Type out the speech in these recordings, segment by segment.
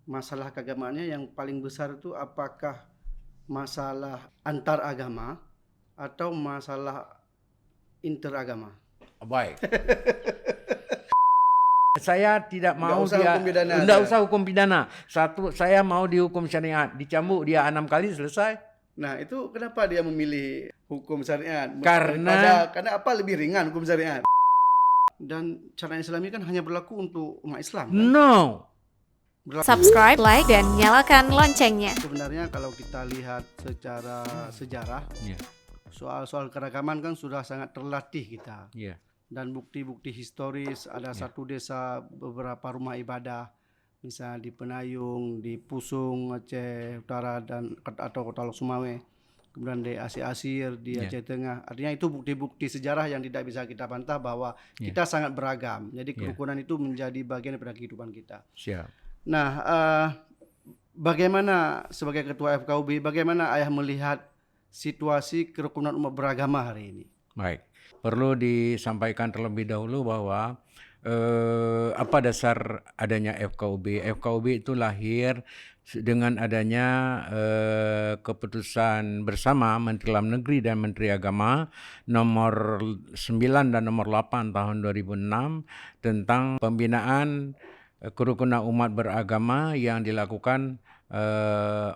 masalah keagamaannya yang paling besar itu apakah masalah antar agama atau masalah interagama? Baik. Saya tidak mau Nggak usah hukum pidana. Satu, saya mau dihukum syariat. Dicambuk dia 6 kali selesai. Nah, itu kenapa dia memilih hukum syariat? Karena apa lebih ringan hukum syariat? Dan syariat Islami kan hanya berlaku untuk umat Islam kan? no. Subscribe, like, dan nyalakan loncengnya. Sebenarnya kalau kita lihat secara sejarah, soal-soal keragaman kan sudah sangat terlatih kita. Dan bukti-bukti historis, ada satu desa, beberapa rumah ibadah, misalnya di Penayung, di Pusung, Aceh Utara, dan atau Kota Lok Sumawe, kemudian di Aceh Asir, di Aceh Tengah. Artinya itu bukti-bukti sejarah yang tidak bisa kita bantah bahwa kita sangat beragam. Jadi kerukunan itu menjadi bagian daripada kehidupan kita. Nah, bagaimana sebagai ketua FKUB, bagaimana Ayah melihat situasi kerukunan umat beragama hari ini? Baik, perlu disampaikan terlebih dahulu bahwa apa dasar adanya FKUB? FKUB itu lahir dengan adanya keputusan bersama Menteri Dalam Negeri dan Menteri Agama nomor 9 dan nomor 8 tahun 2006 tentang pembinaan kerukunan umat beragama yang dilakukan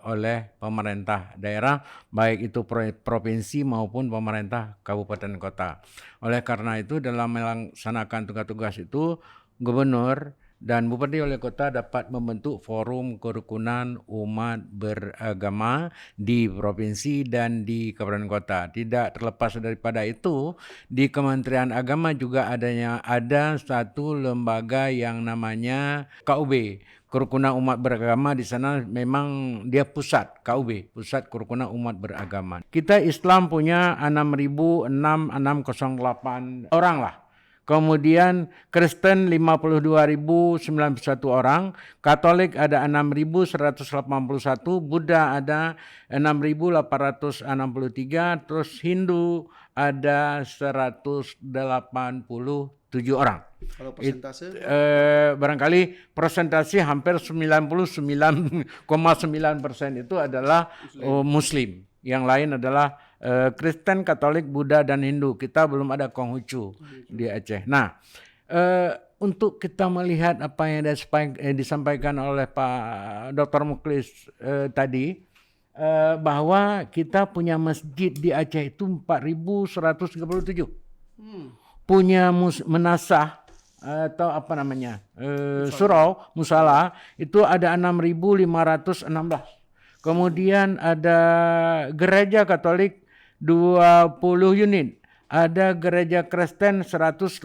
oleh pemerintah daerah, baik itu provinsi maupun pemerintah kabupaten kota. Oleh karena itu, dalam melaksanakan tugas-tugas itu, gubernur dan bupati wali kota dapat membentuk forum kerukunan umat beragama di provinsi dan di kabupaten kota. Tidak terlepas daripada itu, di Kementerian Agama juga ada satu lembaga yang namanya KUB, Kerukunan Umat Beragama. Di sana memang dia pusat KUB, Pusat Kerukunan Umat Beragama. Kita Islam punya 6.608 orang lah. Kemudian Kristen 52.091 orang, Katolik ada 6.181, Buddha ada 6.863, terus Hindu ada 187 orang. Kalau persentase? Barangkali persentase hampir 99,9% itu adalah Muslim. Yang lain adalah Kristen, Katolik, Buddha, dan Hindu. Kita belum ada Konghucu di Aceh. Nah, untuk kita melihat apa yang disampaikan oleh Pak Dr. Muklis tadi, bahwa kita punya masjid di Aceh itu 4.137. Punya menasah atau apa namanya, surau, musala, itu ada 6.516. Kemudian ada gereja Katolik 20 unit, ada gereja Kristen 187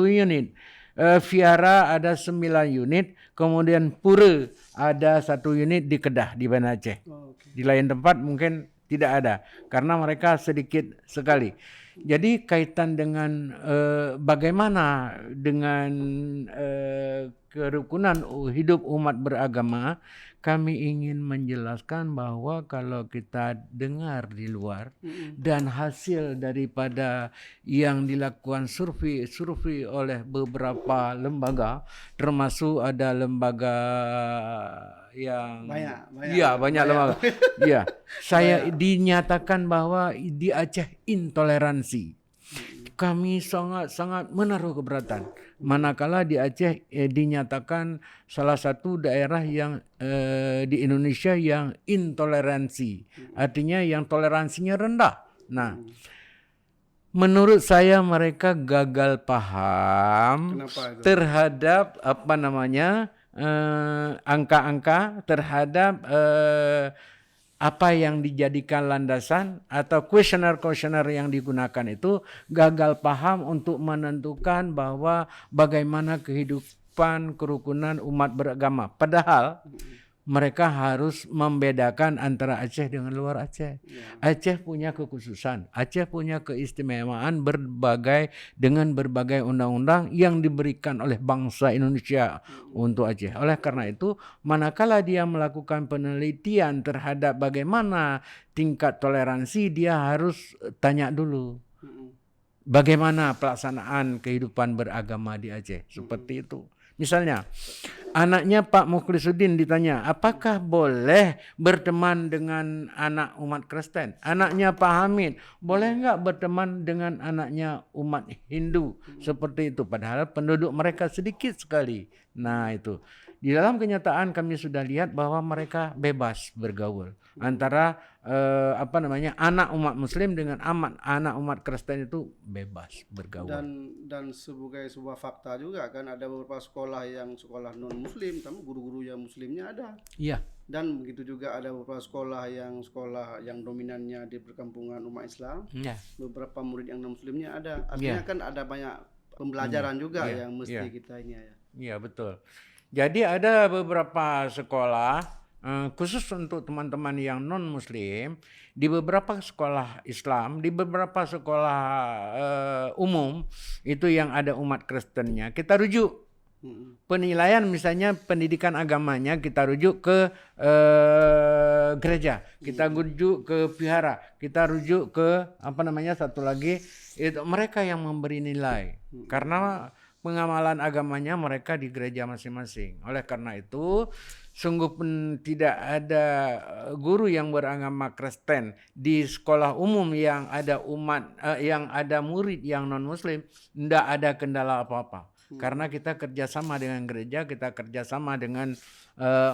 unit, Viara ada 9 unit, kemudian Pura ada 1 unit di Kedah di Banda Aceh. Di lain tempat mungkin tidak ada karena mereka sedikit sekali. Jadi kaitan dengan bagaimana dengan kerukunan hidup umat beragama, kami ingin menjelaskan bahwa kalau kita dengar di luar dan hasil daripada yang dilakukan survei oleh beberapa lembaga, termasuk ada lembaga yang banyak lembaga. Ya, saya dinyatakan bahwa di Aceh intoleransi. Kami sangat menaruh keberatan. Manakala di Aceh dinyatakan salah satu daerah yang di Indonesia yang intoleransi, artinya yang toleransinya rendah. Nah, menurut saya mereka gagal paham terhadap angka-angka, terhadap apa yang dijadikan landasan atau kuesioner yang digunakan itu gagal paham untuk menentukan bahwa bagaimana kehidupan kerukunan umat beragama. Padahal mereka harus membedakan antara Aceh dengan luar Aceh. Aceh punya kekhususan, Aceh punya keistimewaan dengan berbagai undang-undang yang diberikan oleh bangsa Indonesia untuk Aceh. Oleh karena itu, manakala dia melakukan penelitian terhadap bagaimana tingkat toleransi, dia harus tanya dulu bagaimana pelaksanaan kehidupan beragama di Aceh. Seperti itu. Misalnya, anaknya Pak Mukhlisuddin ditanya, apakah boleh berteman dengan anak umat Kristen? Anaknya Pak Hamid, boleh nggak berteman dengan anaknya umat Hindu? Seperti itu, padahal penduduk mereka sedikit sekali. Nah itu, di dalam kenyataan kami sudah lihat bahwa mereka bebas bergaul antara anak umat Muslim dengan anak umat Kristen itu bebas bergaul. Dan sebagai sebuah fakta juga kan ada beberapa sekolah yang sekolah non Muslim, tapi guru-guru yang Muslimnya ada. Iya. Dan begitu juga ada beberapa sekolah yang dominannya di perkampungan umat Islam. Yeah. Beberapa murid yang non Muslimnya ada. Artinya kan ada banyak pembelajaran juga yang mesti kita ini ya. Iya betul. Jadi ada beberapa sekolah khusus untuk teman-teman yang non-Muslim, di beberapa sekolah Islam, di beberapa sekolah umum itu yang ada umat Kristennya, kita rujuk penilaian, misalnya pendidikan agamanya kita rujuk ke gereja, kita rujuk ke vihara, kita rujuk ke satu lagi itu mereka yang memberi nilai karena pengamalan agamanya mereka di gereja masing-masing. Oleh karena itu, sungguh pun tidak ada guru yang beragama Kristen di sekolah umum yang ada yang ada murid yang non Muslim, tidak ada kendala apa-apa. Karena kita kerjasama dengan gereja, kita kerjasama dengan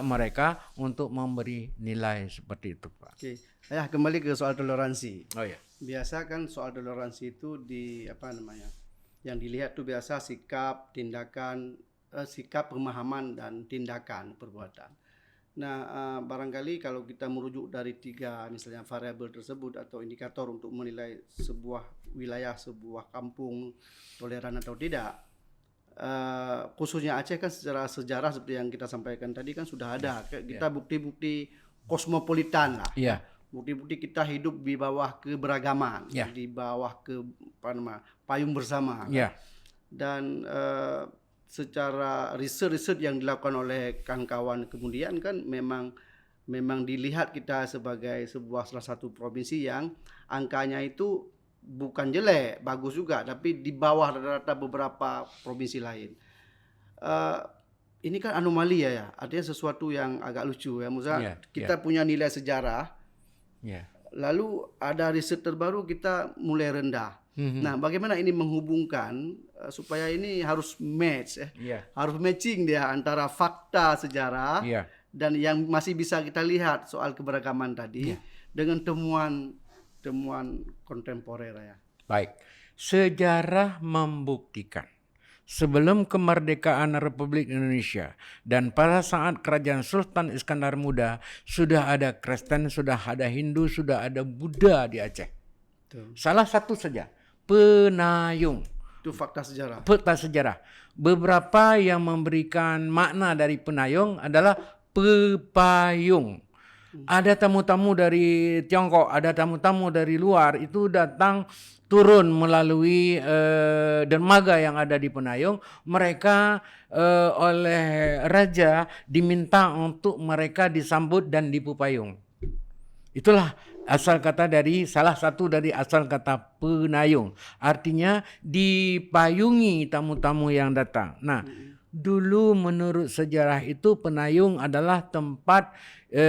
mereka untuk memberi nilai seperti itu, Pak. Oke, kembali ke soal toleransi. Oh ya. Biasa kan soal toleransi itu yang dilihat tuh biasa sikap, tindakan, sikap, pemahaman dan tindakan perbuatan. Nah, barangkali kalau kita merujuk dari 3 misalnya variabel tersebut atau indikator untuk menilai sebuah wilayah, sebuah kampung toleran atau tidak, khususnya Aceh kan secara sejarah seperti yang kita sampaikan tadi kan sudah ada. Kita bukti-bukti kosmopolitan lah. Iya. Bukti-bukti kita hidup di bawah keberagaman, di bawah payung bersama. Yeah. Dan secara riset yang dilakukan oleh kawan-kawan kemudian kan memang dilihat kita sebagai salah satu provinsi yang angkanya itu bukan jelek, bagus juga, tapi di bawah rata-rata beberapa provinsi lain. Ini kan anomali ya, artinya sesuatu yang agak lucu ya. Misalnya kita punya nilai sejarah. Lalu ada riset terbaru kita mulai rendah. Nah, bagaimana ini menghubungkan supaya ini harus match harus matching dia antara fakta sejarah dan yang masih bisa kita lihat soal keberagaman tadi dengan temuan kontemporer ya. Baik. Sejarah membuktikan sebelum kemerdekaan Republik Indonesia dan pada saat kerajaan Sultan Iskandar Muda sudah ada Kristen, sudah ada Hindu, sudah ada Buddha di Aceh. Betul. Salah satu saja, penayung. Itu fakta sejarah. Fakta sejarah. Beberapa yang memberikan makna dari penayung adalah pepayung. Ada tamu-tamu dari Tiongkok, ada tamu-tamu dari luar itu datang turun melalui dermaga yang ada di Penayung. Mereka oleh raja diminta untuk mereka disambut dan dipupayung. Itulah salah satu dari asal kata penayung. Artinya dipayungi tamu-tamu yang datang. Nah, dulu menurut sejarah itu penayung adalah tempat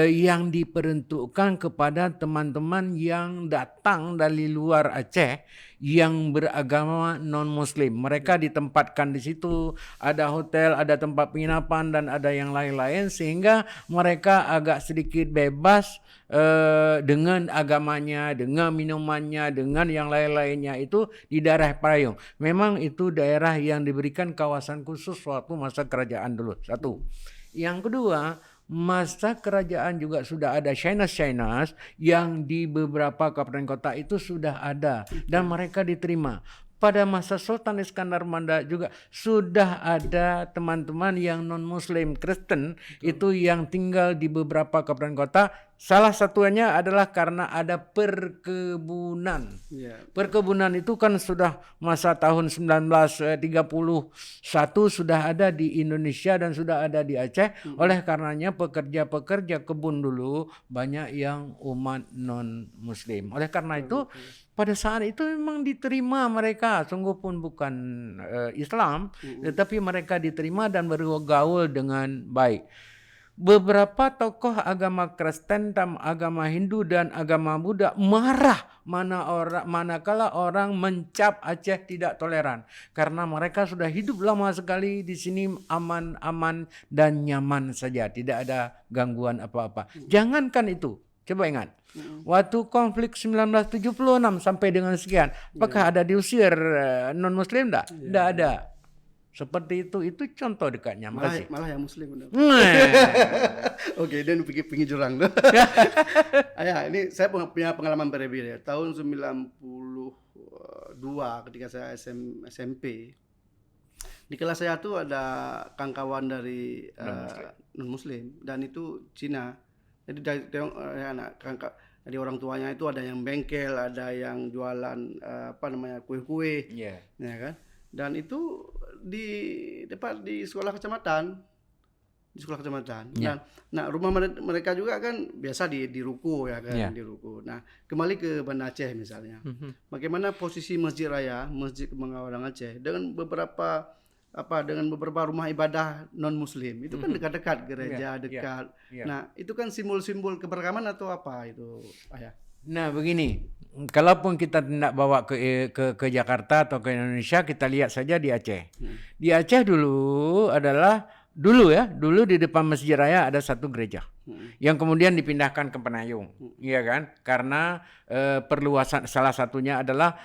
yang diperuntukkan kepada teman-teman yang datang dari luar Aceh yang beragama non-Muslim. Mereka ditempatkan di situ, ada hotel, ada tempat penginapan dan ada yang lain-lain sehingga mereka agak sedikit bebas dengan agamanya, dengan minumannya, dengan yang lain-lainnya itu di daerah Penayung. Memang itu daerah yang diberikan kawasan khusus waktu masa kerajaan dulu. Satu. Yang kedua, masa kerajaan juga sudah ada Shainas yang di beberapa kabupaten kota itu sudah ada dan mereka diterima. Pada masa Sultan Iskandar Muda juga sudah ada teman-teman yang non-Muslim Kristen itu yang tinggal di beberapa kabupaten kota salah satunya adalah karena ada perkebunan. Perkebunan itu kan sudah masa tahun 1931 sudah ada di Indonesia dan sudah ada di Aceh. Oleh karenanya pekerja-pekerja kebun dulu banyak yang umat non-muslim. Oleh karena itu pada saat itu memang diterima mereka, sungguh pun bukan Islam, tetapi mereka diterima dan bergaul dengan baik. Beberapa tokoh agama Kristen, agama Hindu dan agama Buddha marah manakala orang mencap Aceh tidak toleran, karena mereka sudah hidup lama sekali di sini aman-aman dan nyaman saja, tidak ada gangguan apa-apa. Jangankan itu, coba ingat waktu konflik 1976 sampai dengan sekian, apakah ada diusir non-muslim? Tidak ada. Seperti itu contoh dekatnya. Malah yang muslim. Oke, dan pergi jurang tuh. Ini saya punya pengalaman berbeda ya. Tahun 92 ketika saya SMP. Di kelas saya tuh ada kawan dari non muslim dan itu Cina. Jadi dari orang tuanya itu ada yang bengkel, ada yang jualan kue-kue. Ya kan? Dan itu di sekolah kecamatan. Nah, rumah mereka juga kan biasa di ruko ya kan, di ruko. Nah, kembali ke Banda Aceh misalnya. Bagaimana posisi Masjid Raya, Masjid Kembang Awadang Aceh dengan beberapa rumah ibadah non muslim. Itu kan dekat-dekat gereja, dekat. Nah, itu kan simbol-simbol keberagaman atau apa itu, Ayah? Nah, begini, kalaupun kita tidak bawa ke Jakarta atau ke Indonesia, kita lihat saja di Aceh. Di Aceh dulu di depan Masjid Raya ada satu gereja yang kemudian dipindahkan ke Penayung, iya kan? Karena perluasan, salah satunya adalah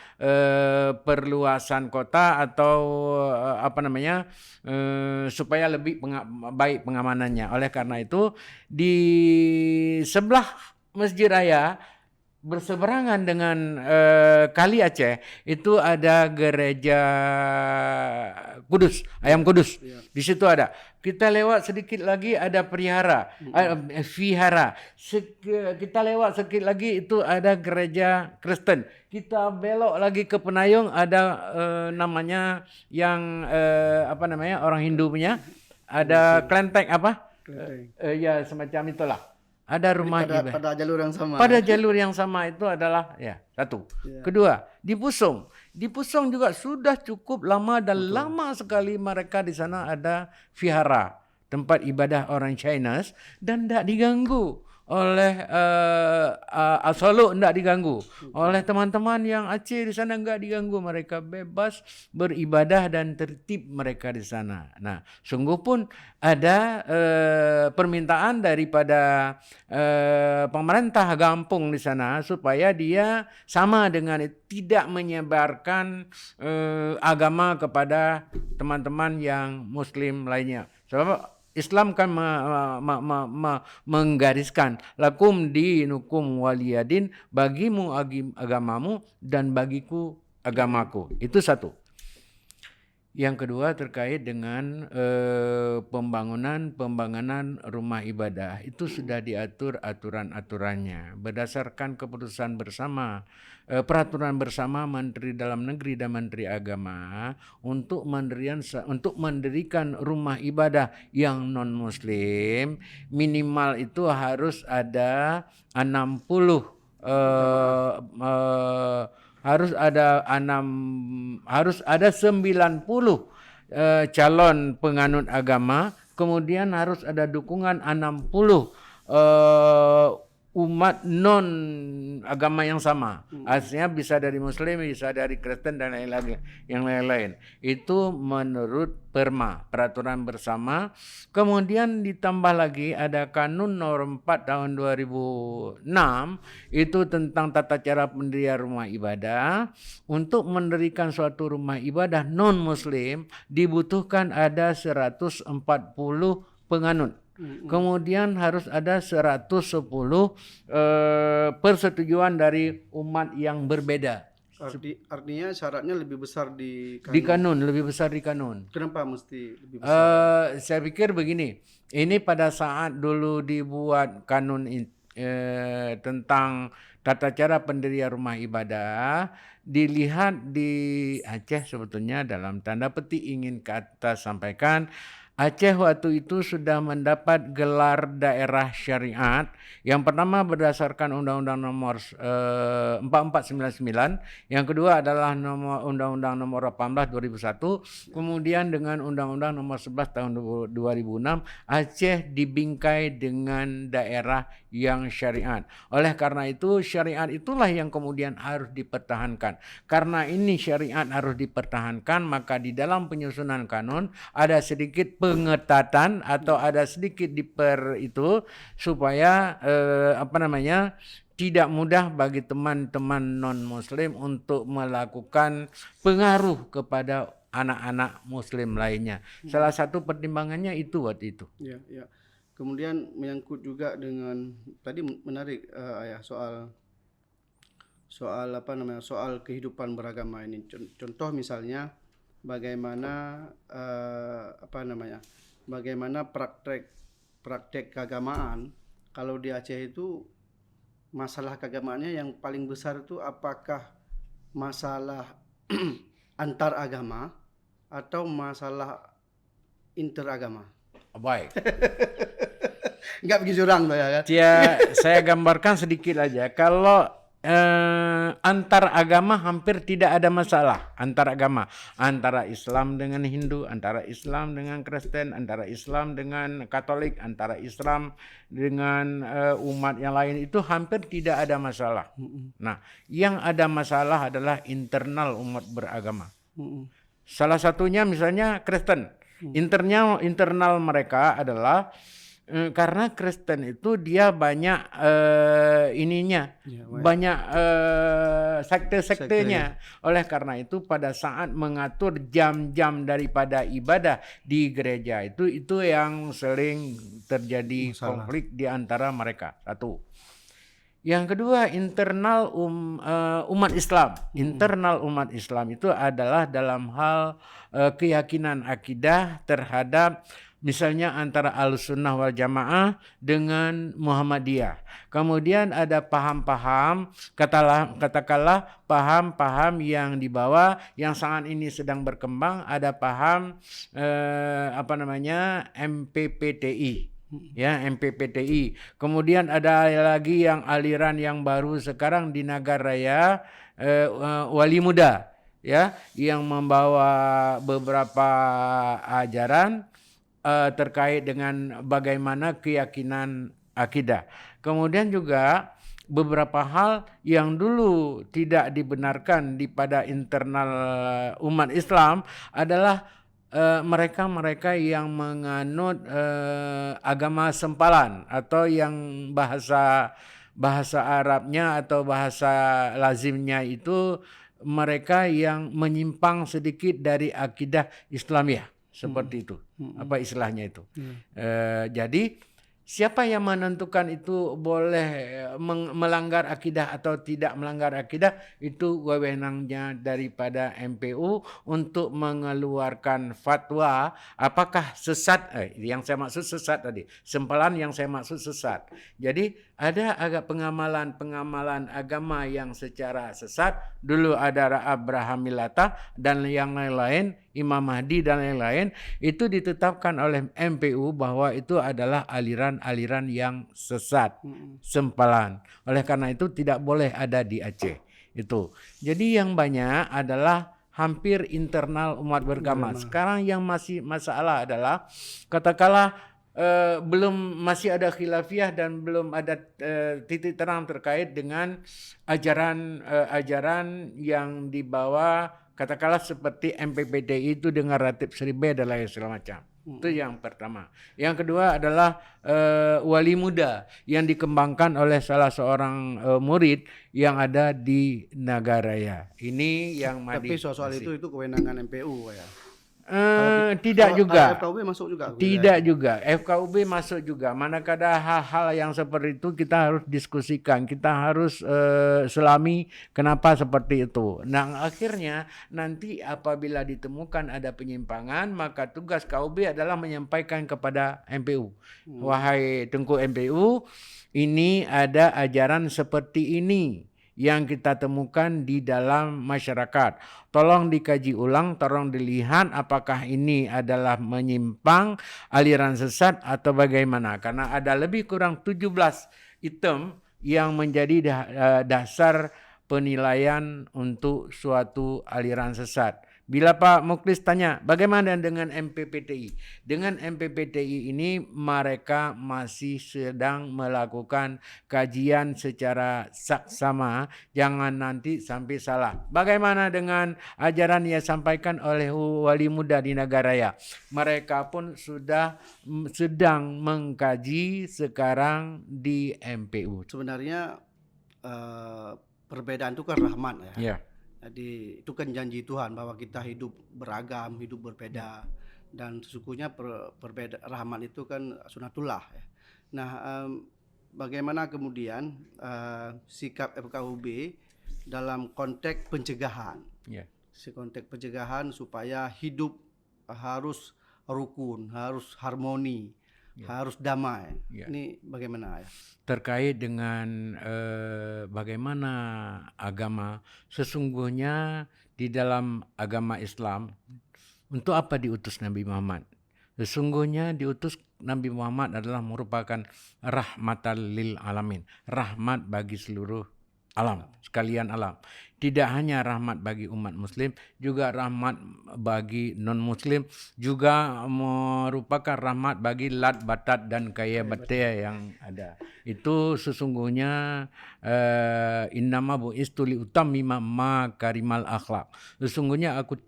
perluasan kota atau supaya lebih baik pengamanannya. Oleh karena itu di sebelah Masjid Raya berseberangan dengan Kali Aceh itu ada gereja Kudus, Ayam Kudus. Di situ ada. Kita lewat sedikit lagi ada vihara. Kita lewat sedikit lagi itu ada gereja Kristen. Kita belok lagi ke Penayung ada namanya yang orang Hindu punya. Ada kelenteng ya semacam itulah. Ada rumah ibadah. Pada jalur yang sama. Pada jalur yang sama itu adalah satu. Kedua, di Pusong. Di Pusong juga sudah cukup lama dan lama sekali mereka di sana ada vihara, tempat ibadah orang Chinese, dan tidak diganggu oleh Solo, tidak diganggu oleh teman-teman yang Aceh di sana, enggak diganggu, mereka bebas beribadah dan tertib mereka di sana. Nah, sungguh pun ada permintaan daripada pemerintah kampung di sana supaya dia sama dengan tidak menyebarkan agama kepada teman-teman yang Muslim lainnya. Sebab Islam kan menggariskan lakum dinukum waliyadin, bagimu agamamu dan bagiku agamaku. Itu satu. Yang kedua terkait dengan pembangunan rumah ibadah. Itu sudah diatur aturan-aturannya berdasarkan keputusan bersama, peraturan bersama Menteri Dalam Negeri dan Menteri Agama untuk mendirikan rumah ibadah yang non muslim, minimal itu harus ada 60 harus ada 90 calon penganut agama, kemudian harus ada dukungan 60 umat non agama yang sama. Artinya bisa dari Muslim, bisa dari Kristen dan yang lain-lain. Itu menurut peraturan bersama. Kemudian ditambah lagi ada Kanun Nomor 4 tahun 2006 itu tentang tata cara pendirian rumah ibadah. Untuk mendirikan suatu rumah ibadah non Muslim dibutuhkan ada 140 penganut. Kemudian harus ada 110 persetujuan dari umat yang berbeda. Artinya syaratnya lebih besar di kanun. Lebih besar di kanun. Kenapa mesti lebih besar? Saya pikir begini, ini pada saat dulu dibuat kanun tentang tata cara pendirian rumah ibadah dilihat di Aceh sebetulnya dalam tanda petik ingin ke atas sampaikan Aceh waktu itu sudah mendapat gelar daerah syariat yang pertama berdasarkan Undang-Undang nomor 4499, yang kedua adalah Undang-Undang nomor 18 2001, kemudian dengan Undang-Undang nomor 11 tahun 2006 Aceh dibingkai dengan daerah yang syariat. Oleh karena itu syariat itulah yang kemudian harus dipertahankan. Karena ini syariat harus dipertahankan, maka di dalam penyusunan kanun ada sedikit pengetatan atau ada sedikit itu supaya tidak mudah bagi teman-teman non-muslim untuk melakukan pengaruh kepada anak-anak muslim lainnya. Salah satu pertimbangannya itu waktu itu. Ya, ya. Kemudian menyangkut juga dengan tadi menarik Ayah soal kehidupan beragama ini. Contoh misalnya bagaimana bagaimana praktek keagamaan. Kalau di Aceh itu masalah keagamaannya yang paling besar itu apakah masalah antar agama atau masalah interagama? Baik. Enggak begitu orang ya kan? Ya, saya gambarkan sedikit aja. Kalau antar agama hampir tidak ada masalah antar agama, antara Islam dengan Hindu, antara Islam dengan Kristen, antara Islam dengan Katolik, antara Islam dengan umat yang lain itu hampir tidak ada masalah. Nah, yang ada masalah adalah internal umat beragama. Salah satunya misalnya Kristen. Internal mereka adalah karena Kristen itu dia banyak banyak sekte-sektenya. Oleh karena itu pada saat mengatur jam-jam daripada ibadah di gereja itu yang sering terjadi konflik di antara mereka. Satu. Yang kedua, internal umat Islam. Internal umat Islam itu adalah dalam hal keyakinan akidah terhadap misalnya antara Ahlussunnah wal Jamaah dengan Muhammadiyah. Kemudian ada paham-paham, katakanlah paham-paham yang dibawa yang saat ini sedang berkembang. Ada paham MPPTI. Ya, MPPTI. Kemudian ada lagi yang aliran yang baru sekarang di Nagaraya, Wali Muda, ya, yang membawa beberapa ajaran terkait dengan bagaimana keyakinan akidah. Kemudian juga beberapa hal yang dulu tidak dibenarkan pada internal umat Islam adalah mereka-mereka yang menganut agama sempalan atau yang bahasa Arabnya atau bahasa lazimnya itu mereka yang menyimpang sedikit dari akidah Islamiyah. Seperti itu, apa istilahnya itu. Jadi siapa yang menentukan itu boleh melanggar akidah atau tidak melanggar akidah, itu wewenangnya daripada MPU untuk mengeluarkan fatwa apakah sesat, yang saya maksud sesat tadi, sempalan yang saya maksud sesat. Jadi ada agak pengamalan agama yang secara sesat. Dulu ada Abraham Milata dan yang lain-lain, Imam Mahdi dan lain-lain, itu ditetapkan oleh MPU bahwa itu adalah aliran-aliran yang sesat, sempalan. Oleh karena itu tidak boleh ada di Aceh. Itu. Jadi yang banyak adalah hampir internal umat beragama. Sekarang yang masih masalah adalah katakanlah masih ada khilafiyah dan belum ada titik terang terkait dengan ajaran yang dibawa katakanlah seperti MPPTI itu dengan ratib seribe dan lain segala macam. Itu yang pertama. Yang kedua adalah Wali Muda yang dikembangkan oleh salah seorang murid yang ada di Nagaraya. Ini yang tapi soal itu kewenangan MPU ya. Tidak juga. FKUB masuk juga. Tidak juga. FKUB masuk juga. Manakala hal-hal yang seperti itu kita harus diskusikan, kita harus selami kenapa seperti itu. Nah, akhirnya nanti apabila ditemukan ada penyimpangan, maka tugas KUB adalah menyampaikan kepada MPU. Wahai Tengku MPU, ini ada ajaran seperti ini yang kita temukan di dalam masyarakat. Tolong dikaji ulang, tolong dilihat apakah ini adalah menyimpang, aliran sesat atau bagaimana. Karena ada lebih kurang 17 item yang menjadi dasar penilaian untuk suatu aliran sesat. Bila Pak Muklis tanya, bagaimana dengan MPPTI? Dengan MPPTI ini mereka masih sedang melakukan kajian secara saksama, jangan nanti sampai salah. Bagaimana dengan ajaran yang disampaikan oleh wali muda di Nagaraya? Mereka pun sudah sedang mengkaji sekarang di MPU. Sebenarnya perbedaan itu kan rahmat ya. Yeah. Jadi itu kan janji Tuhan bahwa kita hidup beragam, hidup berbeda, dan sesungguhnya perbedaan rahmat itu kan sunatullah ya. Nah, bagaimana kemudian sikap FKUB dalam konteks pencegahan? Konteks pencegahan supaya hidup harus rukun, harus harmoni, harus damai. Ini bagaimana ya? Terkait dengan bagaimana agama, sesungguhnya di dalam agama Islam, untuk apa diutus Nabi Muhammad? Sesungguhnya diutus Nabi Muhammad adalah merupakan rahmatan lil alamin, rahmat bagi seluruh alam, sekalian alam. Tidak hanya rahmat bagi umat muslim, juga rahmat bagi non-muslim, juga merupakan rahmat bagi Lat, Batat dan Kaya Batea yang ada. Itu sesungguhnya innama bu'istu li utammima makarimal akhlak. Sesungguhnya aku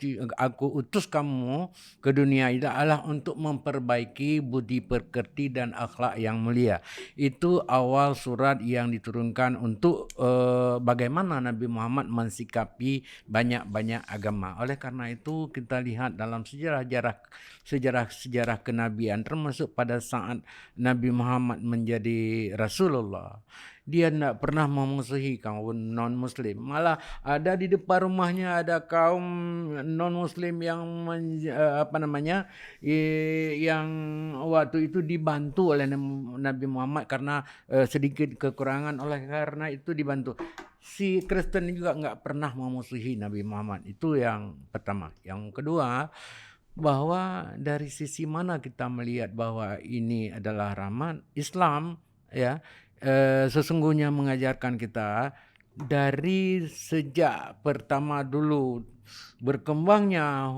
utus kamu ke dunia ini adalah untuk memperbaiki budi pekerti dan akhlak yang mulia. Itu awal surat yang diturunkan untuk bagaimana Nabi Muhammad mensikapi banyak-banyak agama. Oleh karena itu kita lihat dalam sejarah kenabian, termasuk pada saat Nabi Muhammad menjadi Rasulullah, dia tidak pernah memusuhi kaum non-muslim. Malah ada di depan rumahnya ada kaum non-muslim yang yang waktu itu dibantu oleh Nabi Muhammad karena sedikit kekurangan, oleh karena itu dibantu. Si Kristen juga nggak pernah memusuhi Nabi Muhammad. Itu yang pertama. Yang kedua, bahwa dari sisi mana kita melihat bahwa ini adalah rahmat, Islam ya sesungguhnya mengajarkan kita dari sejak pertama dulu berkembangnya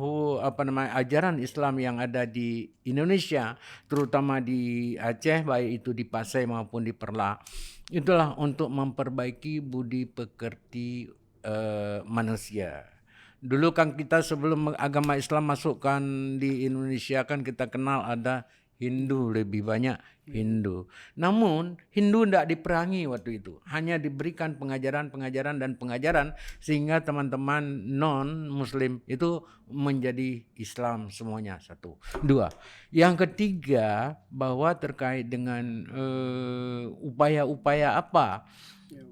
ajaran Islam yang ada di Indonesia, terutama di Aceh, baik itu di Pasai maupun di Perla, itulah untuk memperbaiki budi pekerti manusia. Dulu kan kita sebelum agama Islam masukkan di Indonesia kan kita kenal ada Hindu, lebih banyak Hindu. Namun Hindu tidak diperangi waktu itu. Hanya diberikan pengajaran sehingga teman-teman non-Muslim itu menjadi Islam semuanya. Satu. Dua. Yang ketiga, bahwa terkait dengan upaya-upaya apa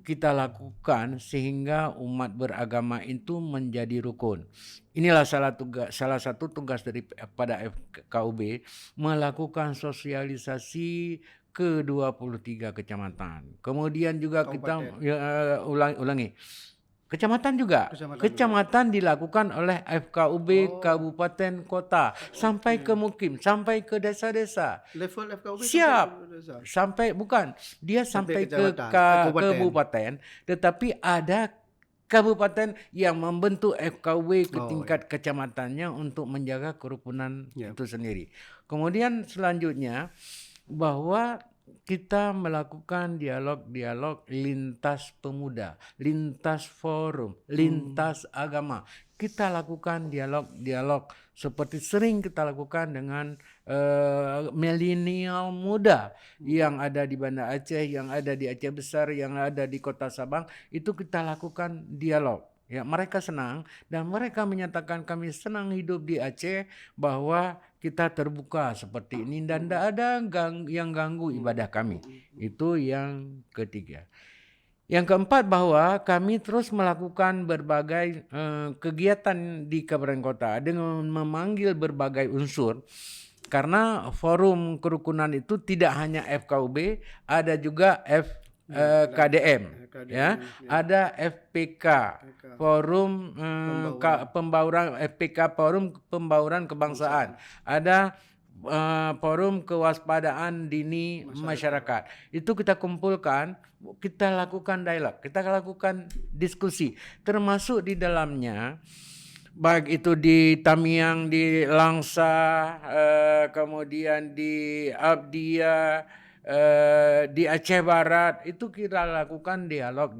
kita lakukan sehingga umat beragama itu menjadi rukun. Inilah salah satu tugas daripada FKUB, melakukan sosialisasi ke 23 kecamatan. Kemudian juga kita ulangi. Kecamatan juga. Kecamatan dilakukan oleh FKUB kabupaten kota sampai ke mukim, sampai ke desa-desa. Level FKUB siap. Sampai bukan. Dia sampai ke kabupaten, tetapi ada kabupaten yang membentuk FKUB ke tingkat kecamatannya untuk menjaga kerukunan itu sendiri. Kemudian selanjutnya bahwa kita melakukan dialog lintas pemuda, lintas forum, lintas agama. Kita lakukan dialog seperti sering kita lakukan dengan milenial muda yang ada di Banda Aceh, yang ada di Aceh Besar, yang ada di Kota Sabang. Itu kita lakukan dialog. Ya, mereka senang dan mereka menyatakan kami senang hidup di Aceh, bahwa kita terbuka seperti ini dan tidak ada yang ganggu ibadah kami. Itu yang ketiga. Yang keempat, bahwa kami terus melakukan berbagai kegiatan di Kabupaten Kota dengan memanggil berbagai unsur. Karena forum kerukunan itu tidak hanya FKUB, ada juga KDM, ya, ada FPK, forum pembauran FPK, forum pembauran kebangsaan, ada forum kewaspadaan dini masyarakat. Itu kita kumpulkan, kita lakukan dialog, kita lakukan diskusi, termasuk di dalamnya baik itu di Tamiang, di Langsa, kemudian di Abdia, di Aceh Barat, itu kita lakukan dialog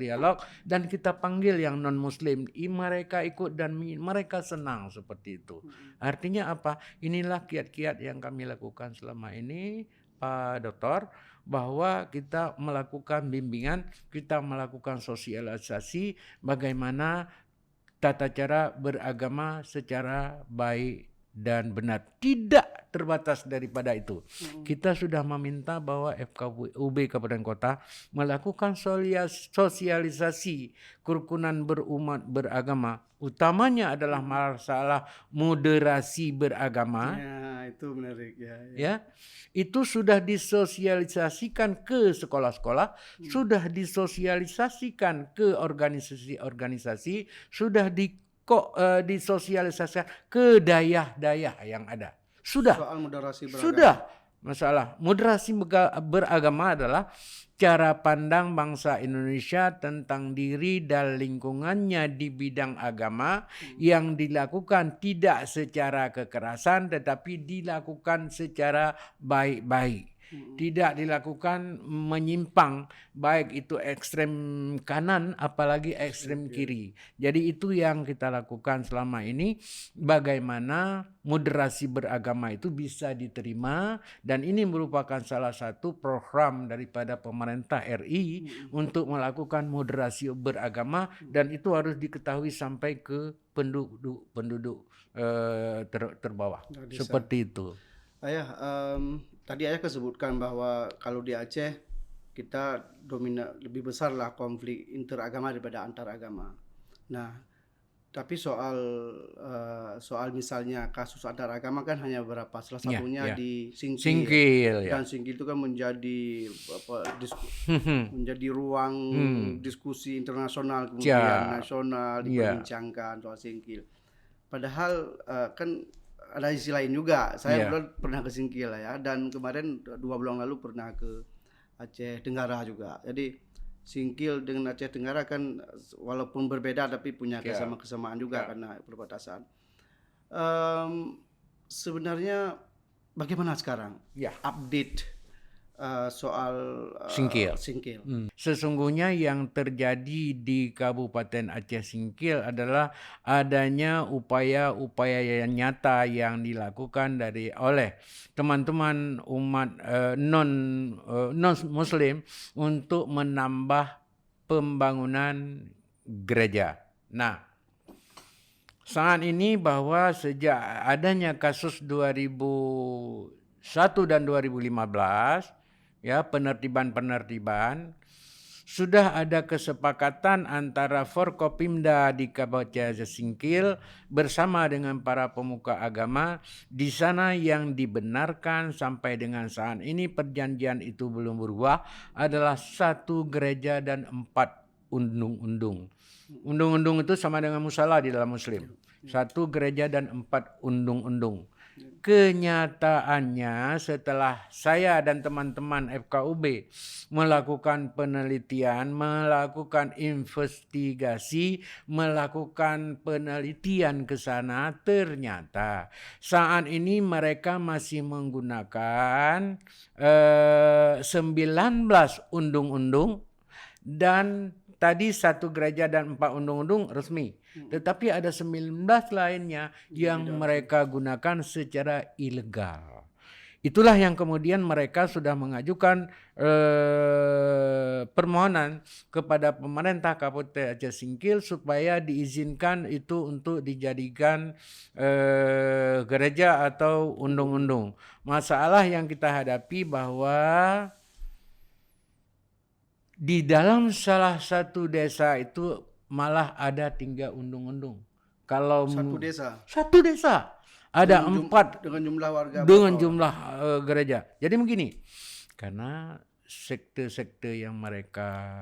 dan kita panggil yang non muslim, mereka ikut dan mereka senang seperti itu. Artinya apa? Inilah kiat-kiat yang kami lakukan selama ini, Pak Doktor, bahwa kita melakukan bimbingan, kita melakukan sosialisasi bagaimana tata cara beragama secara baik dan benar. Tidak terbatas daripada itu. Kita sudah meminta bahwa FKUB Kabupaten Kota melakukan sosialisasi kerukunan berumat beragama. Utamanya adalah masalah moderasi beragama. Ya, itu menarik ya. Ya, itu sudah disosialisasikan ke sekolah-sekolah, sudah disosialisasikan ke organisasi-organisasi, sudah disosialisasikan ke daerah-daerah yang ada. Sudah. Soal moderasi beragama. Sudah. Masalah moderasi beragama adalah cara pandang bangsa Indonesia tentang diri dan lingkungannya di bidang agama yang dilakukan tidak secara kekerasan tetapi dilakukan secara baik-baik. Tidak dilakukan menyimpang, baik itu ekstrem kanan apalagi ekstrem kiri. Jadi itu yang kita lakukan selama ini, bagaimana moderasi beragama itu bisa diterima, dan ini merupakan salah satu program daripada pemerintah RI untuk melakukan moderasi beragama, dan itu harus diketahui sampai ke penduduk terbawah. Seperti itu. Ayah, tadi Ayah kesebutkan bahwa kalau di Aceh kita lebih besar lah konflik interagama daripada antaragama. Nah, tapi soal misalnya kasus antaragama kan hanya beberapa, salah satunya di Singkil. Dan Singkil itu kan menjadi menjadi ruang diskusi internasional, kemudian nasional diperbincangkan soal Singkil. Padahal kan ada sisi lain juga. Saya pernah ke Singkil ya, dan kemarin 2 bulan lalu pernah ke Aceh Tenggara juga. Jadi Singkil dengan Aceh Tenggara kan walaupun berbeda tapi punya kesamaan juga karena perbatasan. Sebenarnya bagaimana sekarang update soal Singkil? Sesungguhnya yang terjadi di Kabupaten Aceh Singkil adalah adanya upaya-upaya yang nyata yang dilakukan oleh teman-teman umat non muslim untuk menambah pembangunan gereja. Nah, saat ini bahwa sejak adanya kasus 2001 dan 2015, penertiban sudah ada kesepakatan antara Forkopimda di Kabupaten Singkil bersama dengan para pemuka agama di sana, yang dibenarkan sampai dengan saat ini perjanjian itu belum berubah adalah 1 gereja dan 4 undung-undung. Undung-undung itu sama dengan musala di dalam Muslim. 1 gereja dan 4 undung-undung. Kenyataannya setelah saya dan teman-teman FKUB melakukan penelitian, melakukan investigasi, melakukan penelitian ke sana, ternyata saat ini mereka masih menggunakan 19 undung-undung, dan tadi 1 gereja dan 4 undung-undung resmi. Tetapi ada 19 lainnya yang mereka gunakan secara ilegal. Itulah yang kemudian mereka sudah mengajukan permohonan kepada pemerintah Kabupaten Aceh Singkil supaya diizinkan itu untuk dijadikan gereja atau undung-undung. Masalah yang kita hadapi bahwa di dalam salah satu desa itu malah ada 3 undung-undung. Kalau satu desa ada 4 dengan jumlah warga dengan jumlah gereja. Jadi begini, karena sekte-sekte yang mereka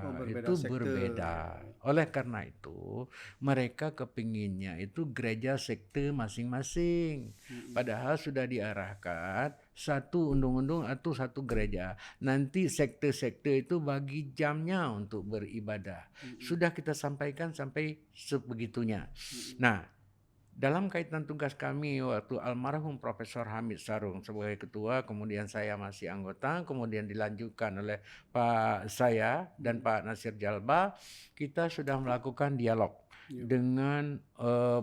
berbeda. Oleh karena itu mereka kepinginnya itu gereja sekte masing-masing. Padahal sudah diarahkan satu undung-undung atau satu gereja. Nanti sekte-sekte itu bagi jamnya untuk beribadah. Sudah kita sampaikan sampai sebegitunya. Nah, dalam kaitan tugas kami waktu almarhum Profesor Hamid Sarung sebagai ketua, kemudian saya masih anggota, kemudian dilanjutkan oleh Pak saya dan Pak Nasir Jalba, kita sudah melakukan dialog dengan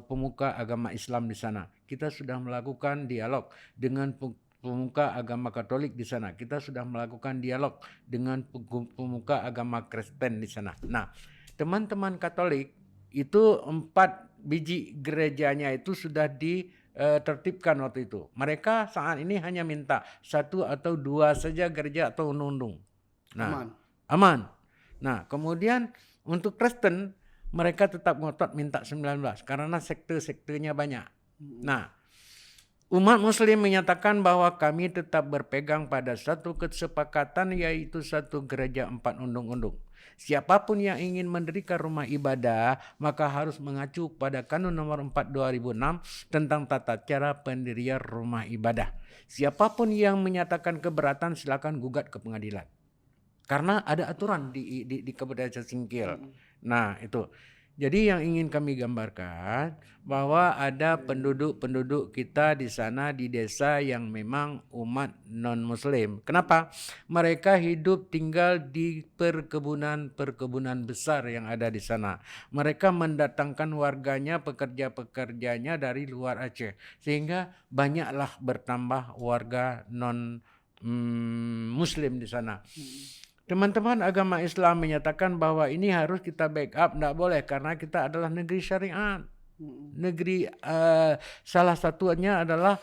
pemuka agama Islam di sana. Kita sudah melakukan dialog dengan pemuka agama Katolik di sana. Kita sudah melakukan dialog dengan pemuka agama Kristen di sana. Nah, teman-teman Katolik itu 4 biji gerejanya itu sudah ditertibkan waktu itu. Mereka saat ini hanya minta 1 atau 2 saja gereja atau undung-undung. Nah, aman. Nah, kemudian untuk Kristen mereka tetap ngotot minta 19 karena sekte-sektenya banyak. Nah, umat Muslim menyatakan bahwa kami tetap berpegang pada satu kesepakatan, yaitu 1 gereja 4 undung-undung. Siapapun yang ingin mendirikan rumah ibadah maka harus mengacu pada Kanun Nomor 4 2006 tentang tata cara pendirian rumah ibadah. Siapapun yang menyatakan keberatan silakan gugat ke pengadilan. Karena ada aturan di Kabupaten Aceh Singkil. Nah, itu. Jadi yang ingin kami gambarkan bahwa ada penduduk-penduduk kita di sana di desa yang memang umat non-Muslim. Kenapa? Mereka hidup tinggal di perkebunan besar yang ada di sana. Mereka mendatangkan warganya, pekerja-pekerjanya dari luar Aceh. Sehingga banyaklah bertambah warga non-Muslim di sana. Teman-teman agama Islam menyatakan bahwa ini harus kita backup, tidak boleh karena kita adalah negeri syariat. Negeri salah satunya adalah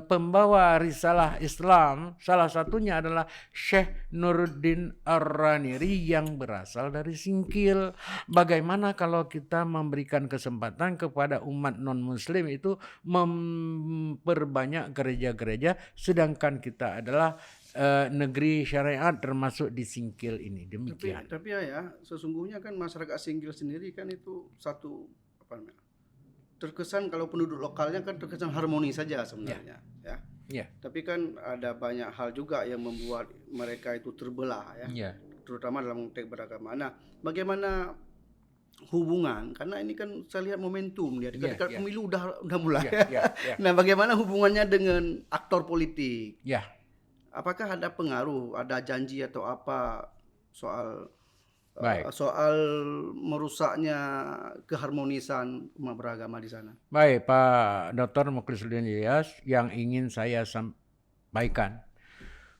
pembawa risalah Islam, salah satunya adalah Syekh Nuruddin Ar-Raniri yang berasal dari Singkil. Bagaimana kalau kita memberikan kesempatan kepada umat non-Muslim itu memperbanyak gereja-gereja, sedangkan kita adalah negeri syariat termasuk di Singkil ini. Demikian. Tapi ya sesungguhnya kan masyarakat Singkil sendiri kan itu satu terkesan kalau penduduk lokalnya kan terkesan harmoni saja sebenarnya. Ya. Tapi kan ada banyak hal juga yang membuat mereka itu terbelah ya. Terutama dalam konteks beragama. Nah, bagaimana hubungan, karena ini kan saya lihat momentum dia dekat pemilu udah mulai. Nah, bagaimana hubungannya dengan aktor politik? Apakah ada pengaruh, ada janji atau apa soal merusaknya keharmonisan umat beragama di sana? Baik, Pak Dr. Mukhlisuddin Ilyas, yang ingin saya sampaikan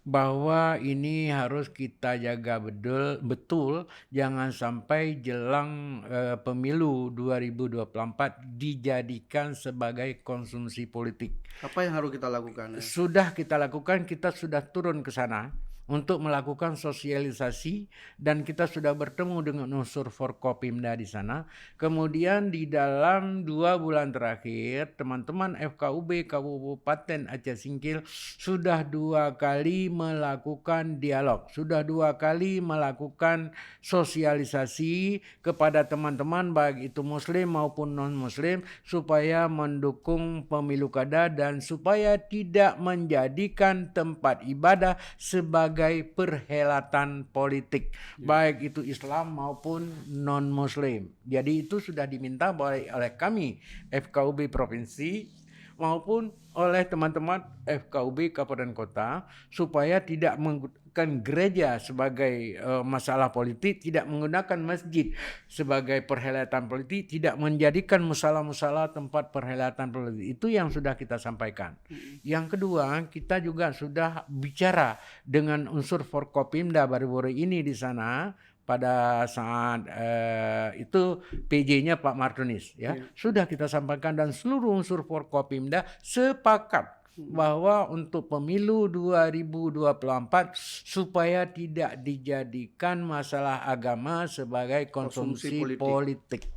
bahwa ini harus kita jaga betul jangan sampai jelang pemilu 2024 dijadikan sebagai konsumsi politik. Apa yang harus kita lakukan? Sudah kita lakukan, kita sudah turun ke sana untuk melakukan sosialisasi dan kita sudah bertemu dengan unsur Forkopimda di sana. Kemudian di dalam 2 bulan terakhir teman-teman FKUB Kabupaten Aceh Singkil sudah 2 kali melakukan dialog, sudah 2 kali melakukan sosialisasi kepada teman-teman baik itu Muslim maupun non-Muslim supaya mendukung pemilu kada dan supaya tidak menjadikan tempat ibadah sebagai perhelatan politik, baik itu Islam maupun non-Muslim. Jadi itu sudah diminta oleh kami FKUB Provinsi maupun oleh teman-teman FKUB Kabupaten Kota supaya tidak gereja sebagai masalah politik, tidak menggunakan masjid sebagai perhelatan politik, tidak menjadikan musala-musala tempat perhelatan politik. Itu yang sudah kita sampaikan. Yang kedua, kita juga sudah bicara dengan unsur Forkopimda baru-baru ini di sana pada saat itu PJ-nya Pak Martunis ya. Sudah kita sampaikan dan seluruh unsur Forkopimda sepakat bahwa untuk pemilu 2024 supaya tidak dijadikan masalah agama sebagai konsumsi politik.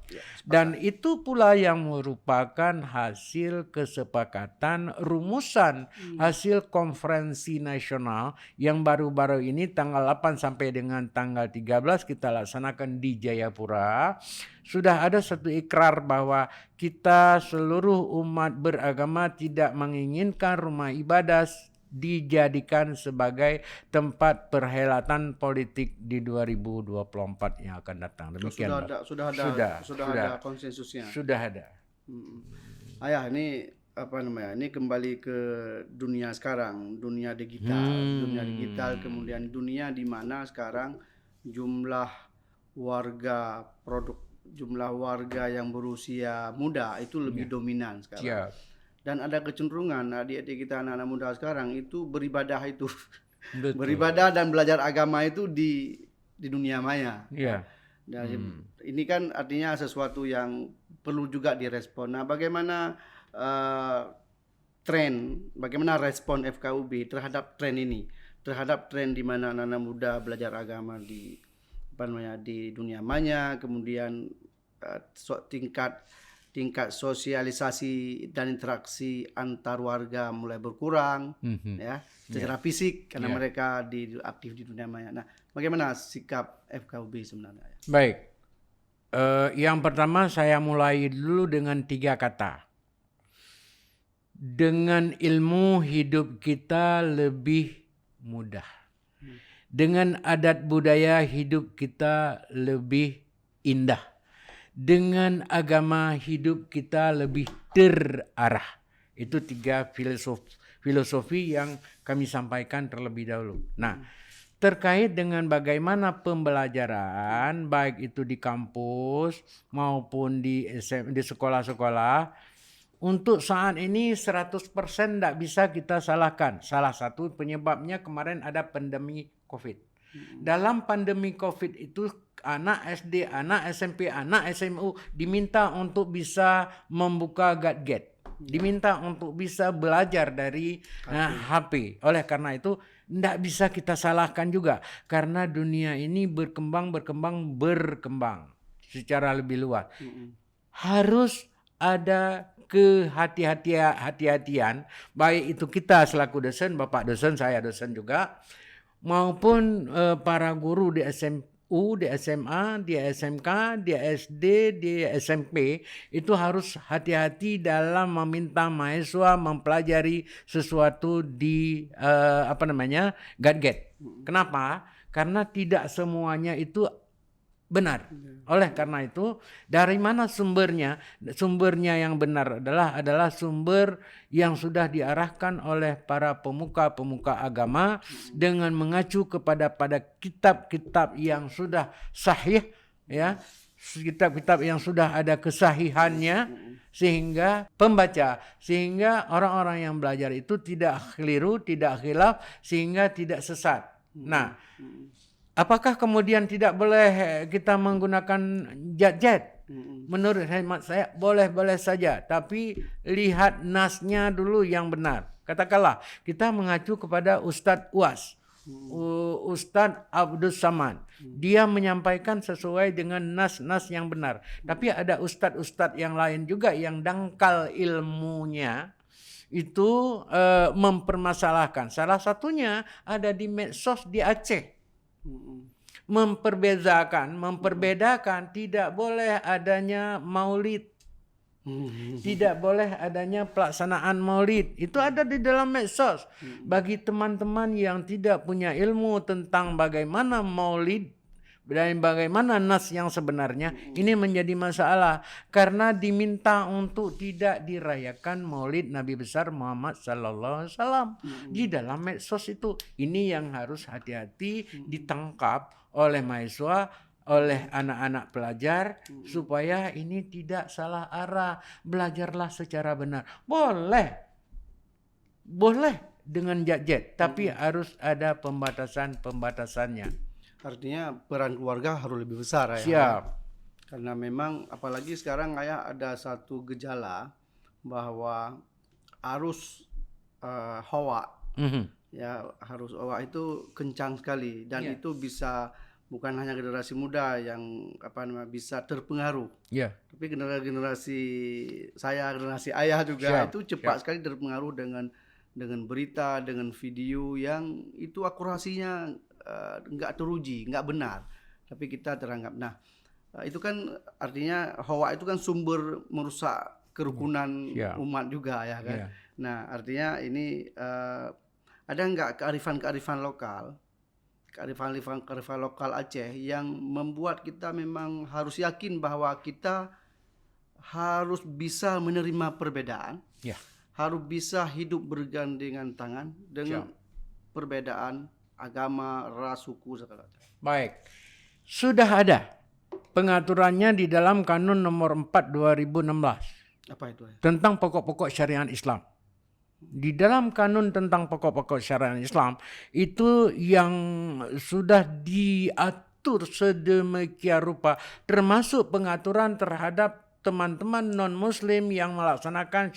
Dan itu pula yang merupakan hasil kesepakatan rumusan hasil konferensi nasional yang baru-baru ini tanggal 8 sampai dengan tanggal 13 kita laksanakan di Jayapura. Sudah ada satu ikrar bahwa kita seluruh umat beragama tidak menginginkan rumah ibadah dijadikan sebagai tempat perhelatan politik di 2024 yang akan datang. Demikian. Sudah ada konsensusnya. Sudah ada. Ayah, ini apa namanya? Ini kembali ke dunia sekarang, dunia digital, kemudian dunia di mana sekarang jumlah warga yang berusia muda itu lebih dominan sekarang. Dan ada kecenderungan adik-adik kita, anak-anak muda sekarang itu beribadah itu. Beribadah dan belajar agama itu di dunia maya. Dan ini kan artinya sesuatu yang perlu juga direspon. Nah, bagaimana bagaimana respon FKUB terhadap tren ini? Terhadap tren di mana anak-anak muda belajar agama di dunia maya, kemudian tingkat sosialisasi dan interaksi antar warga mulai berkurang ya secara fisik karena mereka aktif di dunia maya. Nah, bagaimana sikap FKUB sebenarnya? Baik, yang pertama saya mulai dulu dengan 3 kata. Dengan ilmu hidup kita lebih mudah. Dengan adat budaya hidup kita lebih indah. Dengan agama hidup kita lebih terarah. Itu 3 filosofi yang kami sampaikan terlebih dahulu. Nah, terkait dengan bagaimana pembelajaran baik itu di kampus maupun di sekolah-sekolah, untuk saat ini 100% tidak bisa kita salahkan. Salah satu penyebabnya kemarin ada pandemi COVID. Dalam pandemi COVID itu anak SD, anak SMP, anak SMU diminta untuk bisa membuka gadget. Diminta untuk bisa belajar dari HP. Oleh karena itu tidak bisa kita salahkan juga. Karena dunia ini berkembang secara lebih luas. Harus ada kehati-hatian, baik itu kita selaku dosen, Bapak dosen, saya dosen juga, maupun para guru di SMU, di SMA, di SMK, di SD, di SMP, itu harus hati-hati dalam meminta mahasiswa mempelajari sesuatu di gadget. Kenapa? Karena tidak semuanya itu benar. Oleh karena itu, dari mana sumbernya? Sumbernya yang benar adalah sumber yang sudah diarahkan oleh para pemuka-pemuka agama dengan mengacu pada kitab-kitab yang sudah sahih, ya, kitab-kitab yang sudah ada kesahihannya, sehingga orang-orang yang belajar itu tidak keliru, tidak khilaf, sehingga tidak sesat. Nah, apakah kemudian tidak boleh kita menggunakan gadget? Menurut hemat saya boleh-boleh saja, tapi lihat nasnya dulu yang benar. Katakanlah kita mengacu kepada Ustadz UAS, Ustadz Abdul Samad. Dia menyampaikan sesuai dengan nas-nas yang benar. Tapi ada ustadz-ustadz yang lain juga yang dangkal ilmunya itu mempermasalahkan. Salah satunya ada di medsos di Aceh. Memperbedakan tidak boleh adanya maulid, tidak boleh adanya pelaksanaan maulid. Itu ada di dalam medsos. Bagi teman-teman yang tidak punya ilmu tentang bagaimana maulid, Dan bagaimana nas yang sebenarnya ini menjadi masalah karena diminta untuk tidak dirayakan Maulid Nabi besar Muhammad sallallahu alaihi wasallam di dalam medsos itu. Ini yang harus hati-hati ditangkap oleh mahasiswa, oleh anak-anak pelajar supaya ini tidak salah arah. Belajarlah secara benar. Boleh dengan jet-jet, tapi harus ada pembatasannya. Artinya peran keluarga harus lebih besar ya. Siap. Karena memang apalagi sekarang Ayah ada satu gejala bahwa arus hawa ya, arus hawa itu kencang sekali dan itu bisa bukan hanya generasi muda yang bisa terpengaruh. Tapi generasi saya, generasi Ayah juga itu cepat sekali terpengaruh dengan berita, dengan video yang itu akurasinya enggak teruji, enggak benar. Tapi kita teranggap. Nah, itu kan artinya hawa itu kan sumber merusak kerukunan umat juga ya kan. Nah, artinya ini ada enggak kearifan lokal Aceh yang membuat kita memang harus yakin bahwa kita harus bisa menerima perbedaan, harus bisa hidup bergandengan tangan dengan perbedaan agama, ras, suku, segala macam. Baik, sudah ada pengaturannya di dalam Kanun nomor 4 2016. Apa itu? Tentang pokok-pokok syariat Islam. Di dalam kanun tentang pokok-pokok syariat Islam itu yang sudah diatur sedemikian rupa, termasuk pengaturan terhadap teman-teman non-muslim yang melaksanakan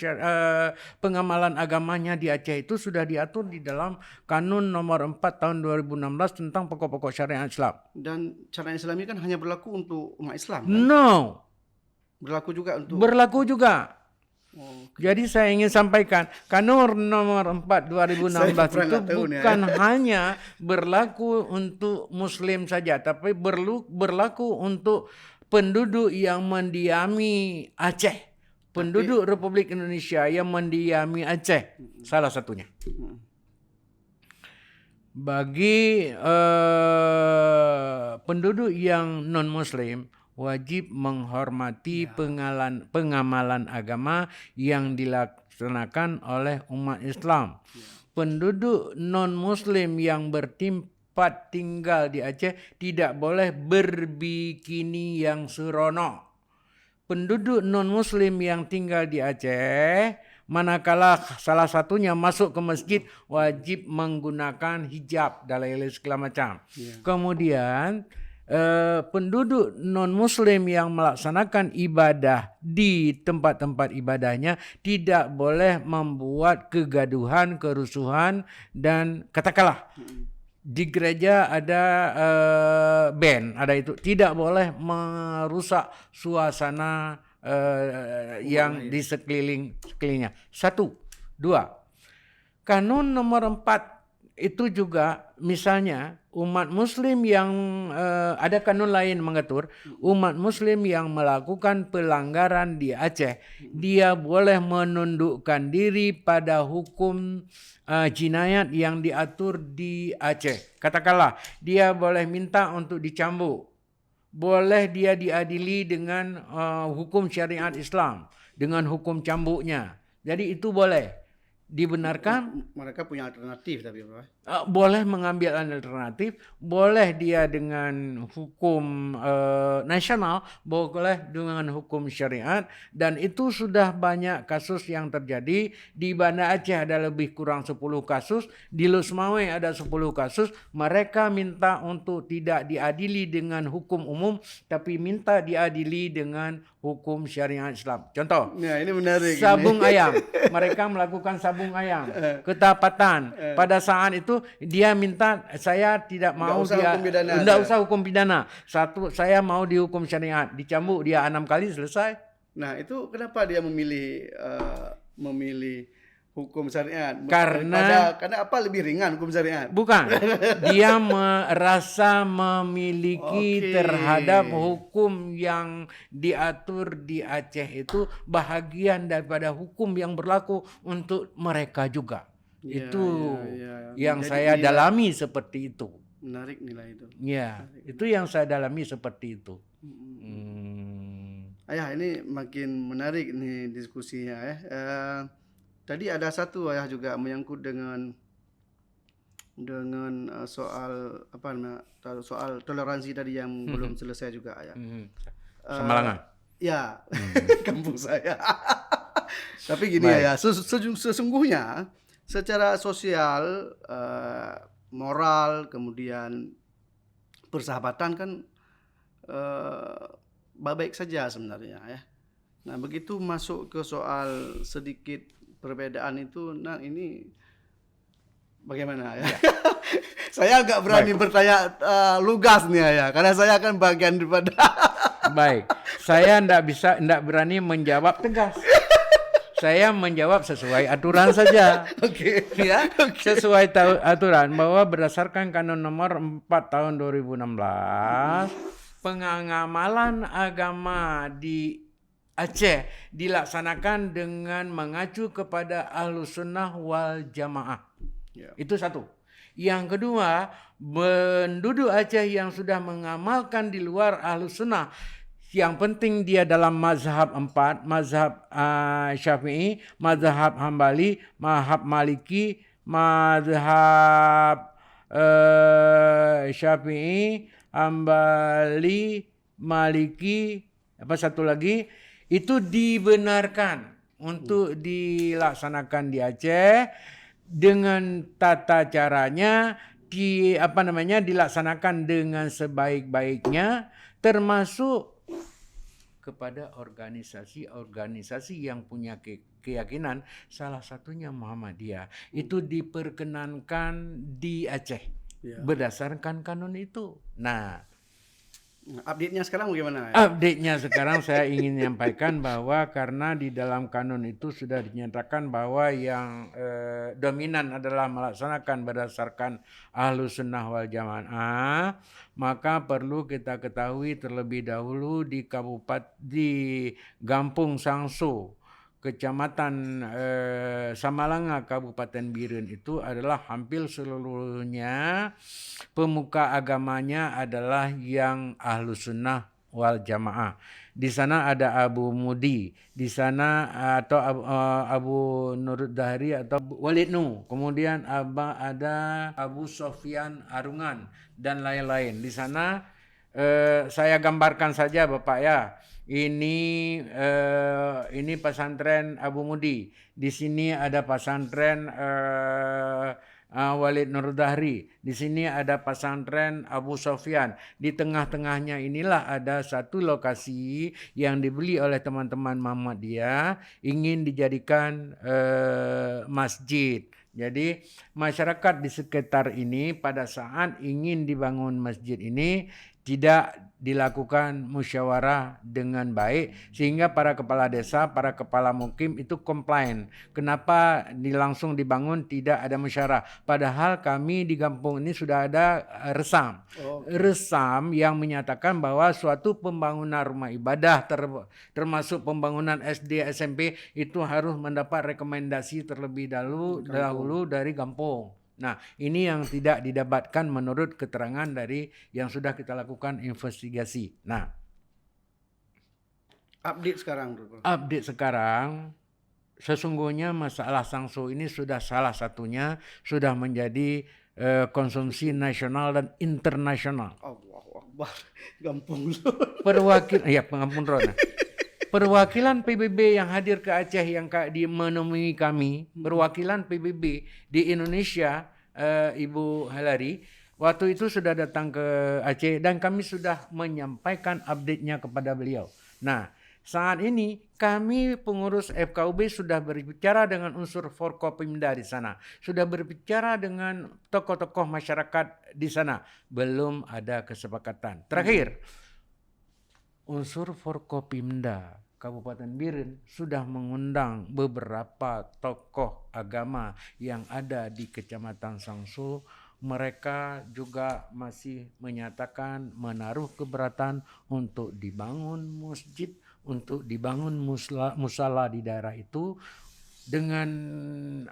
pengamalan agamanya di Aceh itu sudah diatur di dalam Kanun nomor 4 tahun 2016 tentang pokok-pokok syariat Islam. Dan syariat Islam ini kan hanya berlaku untuk umat Islam kan? No. Berlaku juga untuk Jadi saya ingin sampaikan Kanun nomor 4 2016 itu bukan hanya berlaku untuk muslim saja, tapi berlaku untuk penduduk yang mendiami Aceh, penduduk Republik Indonesia yang mendiami Aceh, salah satunya. Bagi penduduk yang non-muslim wajib menghormati pengamalan agama yang dilaksanakan oleh umat Islam. Penduduk non-muslim yang bertempat tinggal di Aceh tidak boleh berbikini yang seronok. Penduduk non-muslim yang tinggal di Aceh, manakala salah satunya masuk ke masjid, wajib menggunakan hijab dan lain-lain segala macam. Kemudian penduduk non-muslim yang melaksanakan ibadah di tempat-tempat ibadahnya tidak boleh membuat kegaduhan, kerusuhan, dan katakanlah di gereja ada band, ada itu, tidak boleh merusak suasana yang di sekelilingnya. 1, 2. Kanun nomor 4 itu juga misalnya umat muslim yang ada kanun lain mengatur umat muslim yang melakukan pelanggaran di Aceh, dia boleh menundukkan diri pada hukum jinayat yang diatur di Aceh. Katakanlah dia boleh minta untuk dicambuk, boleh dia diadili dengan hukum syariat Islam, dengan hukum cambuknya. Jadi itu boleh. Dibenarkan. Mereka punya alternatif tapi boleh mengambil alternatif, boleh dia dengan hukum nasional, boleh dengan hukum syariat, dan itu sudah banyak kasus yang terjadi. Di Banda Aceh ada lebih kurang 10 kasus, di Lusmawe ada 10 kasus. Mereka minta untuk tidak diadili dengan hukum umum, tapi minta diadili dengan hukum syariat Islam. Contoh, ya, ini menarik. Sabung ayam. Mereka melakukan sabung ayam, ketapatan. Pada saat itu dia minta, saya tidak mau tidak usah hukum pidana. Satu, saya mau dihukum syariat. Dicambuk dia 6 kali, selesai. Nah, itu kenapa dia memilih hukum syariat? Karena apa lebih ringan hukum syariat? Bukan. Dia merasa memiliki terhadap hukum yang diatur di Aceh itu bahagian daripada hukum yang berlaku untuk mereka juga. Itu yang saya dalami seperti itu. Menarik nilai itu. Ya, itu yang saya dalami seperti itu. Ayah, ini makin menarik nih diskusinya ya. Tadi ada satu ayah juga menyangkut dengan soal apa namanya, soal toleransi tadi yang belum selesai juga ayah. Semalangan. Ya, kampung saya. Tapi gini ya, sesungguhnya secara sosial, moral, kemudian persahabatan kan baik saja sebenarnya ya. Nah, begitu masuk ke soal sedikit perbedaan itu, nah ini bagaimana ya? Saya agak berani bertanya lugas nih ya, karena saya kan bagian daripada. Baik, saya enggak berani menjawab tegas. Saya menjawab sesuai aturan saja. Oke, ya. Sesuai aturan bahwa berdasarkan Kanun Nomor 4 tahun 2016, pengamalan agama di Aceh dilaksanakan dengan mengacu kepada Ahlus Sunnah wal Jamaah. Itu satu. Yang kedua, penduduk Aceh yang sudah mengamalkan di luar Ahlus Sunnah, yang penting dia dalam mazhab 4, mazhab Syafi'i, mazhab Hambali, mazhab Maliki, mazhab Syafi'i, Hambali, Maliki, apa satu lagi, itu dibenarkan untuk dilaksanakan di Aceh dengan tata caranya dilaksanakan dengan sebaik-baiknya, termasuk kepada organisasi-organisasi yang punya keyakinan, salah satunya Muhammadiyah, itu diperkenankan di Aceh berdasarkan kanun itu. Nah, update-nya sekarang bagaimana? Update-nya sekarang saya ingin menyampaikan bahwa karena di dalam kanun itu sudah dinyatakan bahwa yang dominan adalah melaksanakan berdasarkan Ahlus Sunnah wal Jamaah, maka perlu kita ketahui terlebih dahulu di Gampung Sangso, Kecamatan Samalanga, Kabupaten Biren itu adalah hampir seluruhnya pemuka agamanya adalah yang Ahlus Sunnah wal Jamaah. Di sana ada Abu Mudi, di sana atau Abu Nuruddahri atau Walid Nu, kemudian ada Abu Sofyan Arungan dan lain-lain. Di sana saya gambarkan saja Bapak ya. Ini pesantren Abu Mudi. Di sini ada pesantren Walid Nuruddahri. Di sini ada pesantren Abu Sofyan. Di tengah-tengahnya inilah ada satu lokasi yang dibeli oleh teman-teman Muhammadiyah, ingin dijadikan masjid. Jadi masyarakat di sekitar ini pada saat ingin dibangun masjid ini tidak dilakukan musyawarah dengan baik, sehingga para kepala desa, para kepala mukim itu komplain. Kenapa langsung dibangun tidak ada musyawarah? Padahal kami di kampung ini sudah ada resam. Resam yang menyatakan bahwa suatu pembangunan rumah ibadah termasuk pembangunan SD, SMP itu harus mendapat rekomendasi terlebih dahulu dari kampung. Nah, ini yang tidak didapatkan menurut keterangan dari yang sudah kita lakukan investigasi. Nah, update sekarang, sesungguhnya masalah Sangso ini sudah salah satunya sudah menjadi konsumsi nasional dan internasional. Gampung. Perwakilan PBB yang hadir ke Aceh yang menemui kami, perwakilan PBB di Indonesia, Ibu Halari, waktu itu sudah datang ke Aceh dan kami sudah menyampaikan update-nya kepada beliau. Nah, saat ini kami pengurus FKUB sudah berbicara dengan unsur Forkopimda di sana, sudah berbicara dengan tokoh-tokoh masyarakat di sana, belum ada kesepakatan. Terakhir, unsur Forkopimda Kabupaten Biren sudah mengundang beberapa tokoh agama yang ada di Kecamatan Sangso. Mereka juga masih menyatakan menaruh keberatan untuk dibangun masjid, untuk dibangun musala di daerah itu dengan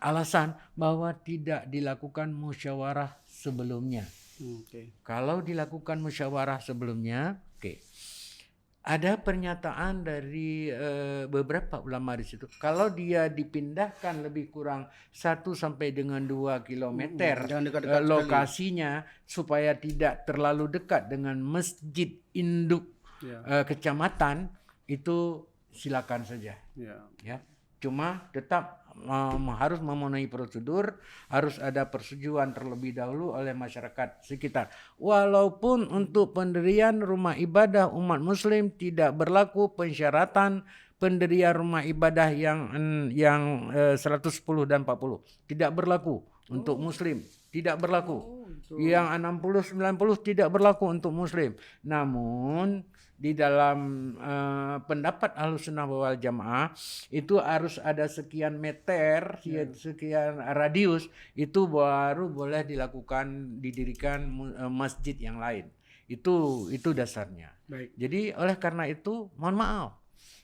alasan bahwa tidak dilakukan musyawarah sebelumnya. Kalau dilakukan musyawarah sebelumnya, ada pernyataan dari beberapa ulama di situ. Kalau dia dipindahkan lebih kurang 1 sampai dengan 2 kilometer lokasinya supaya tidak terlalu dekat dengan masjid induk kecamatan, itu silakan saja. Ya. Cuma tetap harus memenuhi prosedur, harus ada persetujuan terlebih dahulu oleh masyarakat sekitar. Walaupun untuk pendirian rumah ibadah umat muslim tidak berlaku persyaratan pendirian rumah ibadah yang 110 dan 40. Tidak berlaku untuk muslim. Tidak berlaku. Yang 60 90 tidak berlaku untuk muslim. Namun di dalam pendapat Ahlussunnah wal Jamaah itu harus ada sekian meter, sekian radius, itu baru boleh didirikan masjid yang lain. Itu dasarnya. Baik. Jadi oleh karena itu mohon maaf,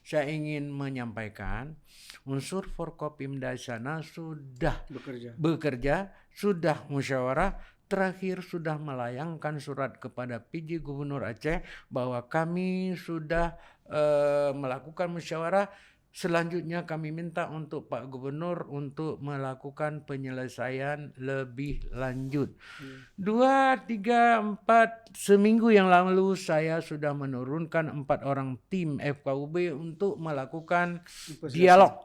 saya ingin menyampaikan unsur Forkopimda sana sudah bekerja, sudah musyawarah. Terakhir sudah melayangkan surat kepada PJ Gubernur Aceh bahwa kami sudah melakukan musyawarah. Selanjutnya kami minta untuk Pak Gubernur untuk melakukan penyelesaian lebih lanjut. 2, 3, 4 seminggu yang lalu saya sudah menurunkan 4 orang tim FKUB untuk melakukan dialog.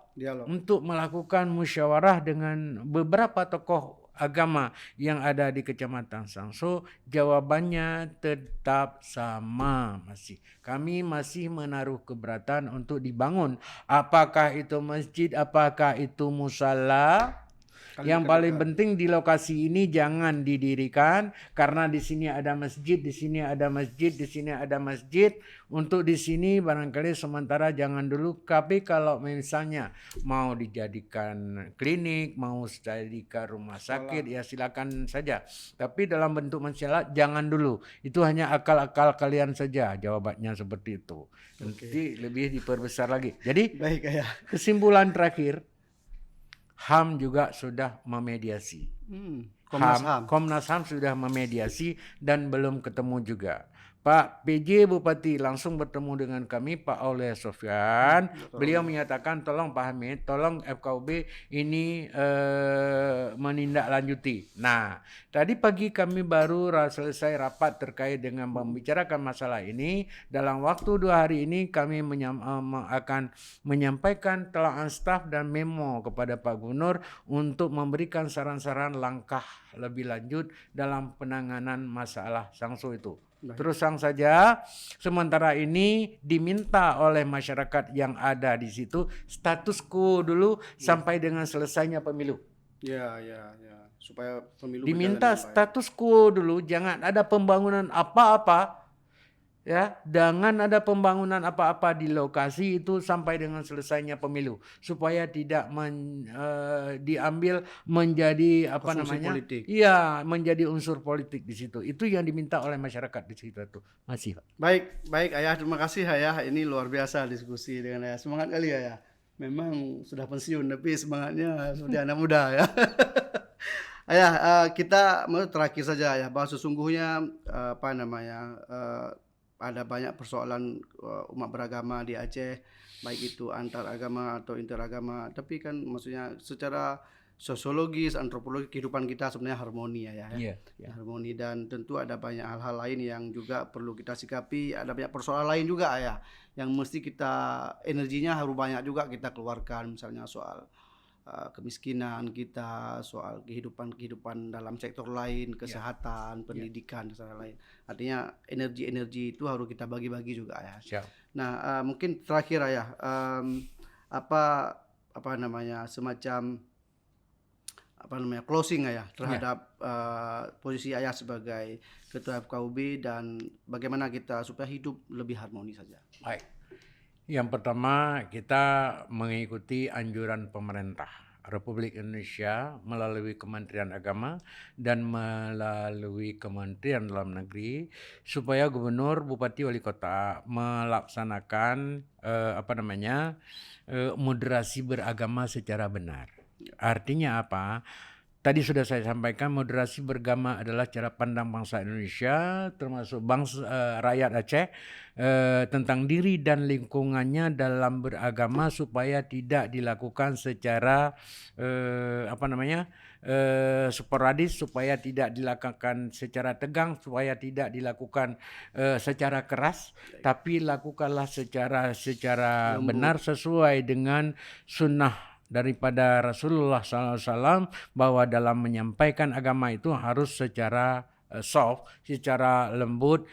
Untuk melakukan musyawarah dengan beberapa tokoh agama yang ada di Kecamatan Sangso. Jawabannya tetap sama masih. Kami masih menaruh keberatan untuk dibangun. Apakah itu masjid, apakah itu musala? Yang paling penting di lokasi ini jangan didirikan, karena di sini ada masjid, di sini ada masjid, di sini ada masjid. Untuk di sini barangkali sementara jangan dulu. Tapi kalau misalnya mau dijadikan klinik, mau dijadikan rumah sakit, ya silakan saja. Tapi dalam bentuk musyawarah jangan dulu. Itu hanya akal-akal kalian saja. Jawabannya seperti itu. Nanti lebih diperbesar lagi. Jadi kesimpulan terakhir, HAM juga sudah memediasi. Komnas HAM sudah memediasi dan belum ketemu juga. Pak PJ Bupati langsung bertemu dengan kami, Pak Oleh Sofyan. Beliau menyatakan tolong Pak Hamid, tolong FKUB ini menindaklanjuti. Nah, tadi pagi kami baru selesai rapat terkait dengan membicarakan masalah ini. Dalam waktu 2 hari ini kami akan menyampaikan telaah staf dan memo kepada Pak Gubernur untuk memberikan saran-saran langkah lebih lanjut dalam penanganan masalah Sangso itu. Terus terang saja, sementara ini diminta oleh masyarakat yang ada di situ status quo dulu sampai dengan selesainya pemilu. Supaya pemilu diminta status quo dulu, jangan ada pembangunan apa-apa. Ya, jangan ada pembangunan apa-apa di lokasi itu sampai dengan selesainya pemilu, supaya tidak diambil menjadi politik. Iya, menjadi unsur politik di situ. Itu yang diminta oleh masyarakat di situ itu. Masih, Pak. Baik Ayah, terima kasih Ayah. Ini luar biasa diskusi dengan Ayah. Semangat kali Ayah. Memang sudah pensiun tapi semangatnya seperti anak muda ya. Ayah, kita terakhir saja ya, bahwa sesungguhnya ada banyak persoalan umat beragama di Aceh, baik itu antar agama atau interagama. Tapi kan maksudnya secara sosiologis, antropologi kehidupan kita sebenarnya harmoni ya. Harmoni, dan tentu ada banyak hal-hal lain yang juga perlu kita sikapi. Ada banyak persoalan lain juga ya, yang mesti kita energinya harus banyak juga kita keluarkan. Misalnya soal kemiskinan kita, soal kehidupan dalam sektor lain, kesehatan, pendidikan, dan lain. Artinya energi itu harus kita bagi-bagi juga ya. Nah, mungkin terakhir ya, semacam closing ya terhadap posisi Ayah sebagai Ketua FKUB dan bagaimana kita supaya hidup lebih harmoni saja. Baik. Yang pertama, kita mengikuti anjuran pemerintah Republik Indonesia melalui Kementerian Agama dan melalui Kementerian Dalam Negeri, supaya gubernur, bupati, wali kota melaksanakan moderasi beragama secara benar. Artinya apa? tadi sudah saya sampaikan, moderasi beragama adalah cara pandang bangsa Indonesia, termasuk rakyat Aceh, tentang diri dan lingkungannya dalam beragama supaya tidak dilakukan secara sporadis, supaya tidak dilakukan secara tegang, supaya tidak dilakukan secara keras, tapi lakukanlah secara benar sesuai dengan sunnah daripada Rasulullah SAW, bahwa dalam menyampaikan agama itu harus secara soft, secara lembut.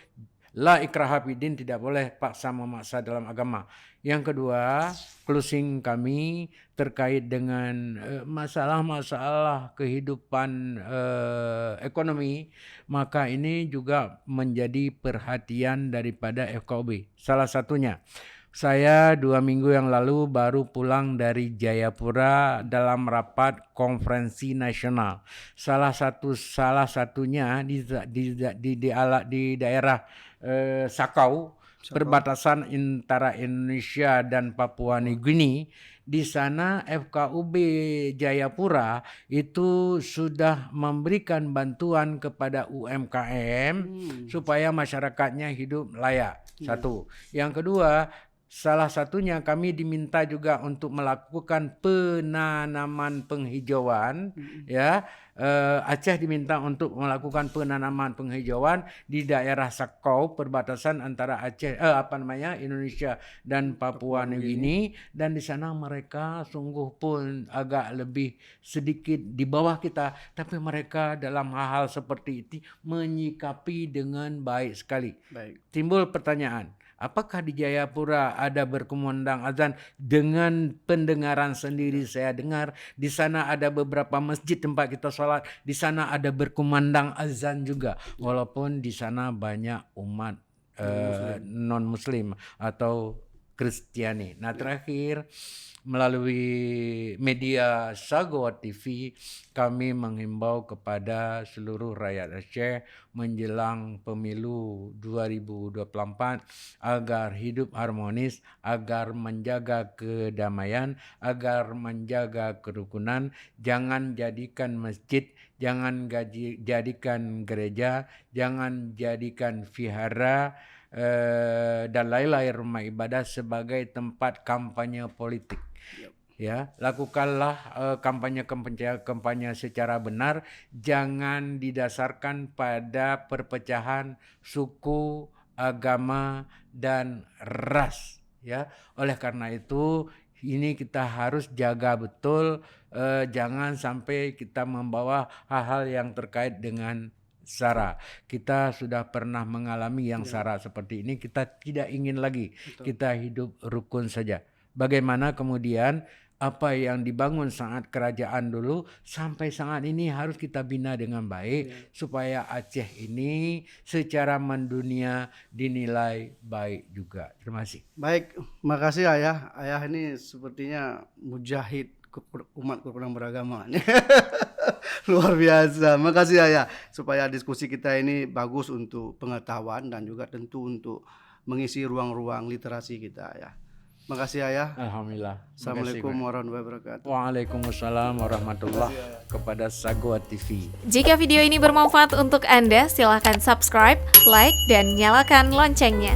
La ikraha fiddin, tidak boleh paksa memaksa dalam agama. Yang kedua, closing kami terkait dengan masalah-masalah kehidupan ekonomi, maka ini juga menjadi perhatian daripada FKUB. Salah satunya, saya 2 minggu yang lalu baru pulang dari Jayapura dalam rapat konferensi nasional. Salah satunya di daerah Sakau, perbatasan antara Indonesia dan Papua Nugini. Di sana FKUB Jayapura itu sudah memberikan bantuan kepada UMKM supaya masyarakatnya hidup layak. Satu. Yang kedua, salah satunya kami diminta juga untuk melakukan penanaman penghijauan, ya. Aceh diminta untuk melakukan penanaman penghijauan di daerah Sakau, perbatasan antara Indonesia dan Papua Nugini, dan di sana mereka sungguh pun agak lebih sedikit di bawah kita, tapi mereka dalam hal-hal seperti itu menyikapi dengan baik sekali. Timbul pertanyaan, apakah di Jayapura ada berkumandang azan? Dengan pendengaran sendiri saya dengar di sana ada beberapa masjid tempat kita sholat, di sana ada berkumandang azan juga, walaupun di sana banyak umat non muslim atau Kristiani. Nah, terakhir, melalui media Sagwa TV, kami menghimbau kepada seluruh rakyat Aceh menjelang pemilu 2024 agar hidup harmonis, agar menjaga kedamaian, agar menjaga kerukunan. Jangan jadikan masjid, jangan jadikan gereja, jangan jadikan vihara dan lain-lain rumah ibadah sebagai tempat kampanye politik. Ya, lakukanlah kampanye secara benar, jangan didasarkan pada perpecahan suku, agama, dan ras. Ya, oleh karena itu ini kita harus jaga betul, jangan sampai kita membawa hal-hal yang terkait dengan SARA. Kita sudah pernah mengalami yang SARA seperti ini, kita tidak ingin lagi. Kita hidup rukun saja. Bagaimana kemudian apa yang dibangun saat kerajaan dulu sampai saat ini harus kita bina dengan baik supaya Aceh ini secara mendunia dinilai baik juga. Terima kasih. Baik, makasih Ayah. Ayah ini sepertinya mujahid umat kurang beragama. Luar biasa. Makasih Ayah, supaya diskusi kita ini bagus untuk pengetahuan dan juga tentu untuk mengisi ruang-ruang literasi kita ya. Makasih Ayah. Alhamdulillah. Assalamualaikum warahmatullahi wabarakatuh. Waalaikumsalam warahmatullahi kepada Sagwa TV. Jika video ini bermanfaat untuk Anda, silakan subscribe, like, dan nyalakan loncengnya.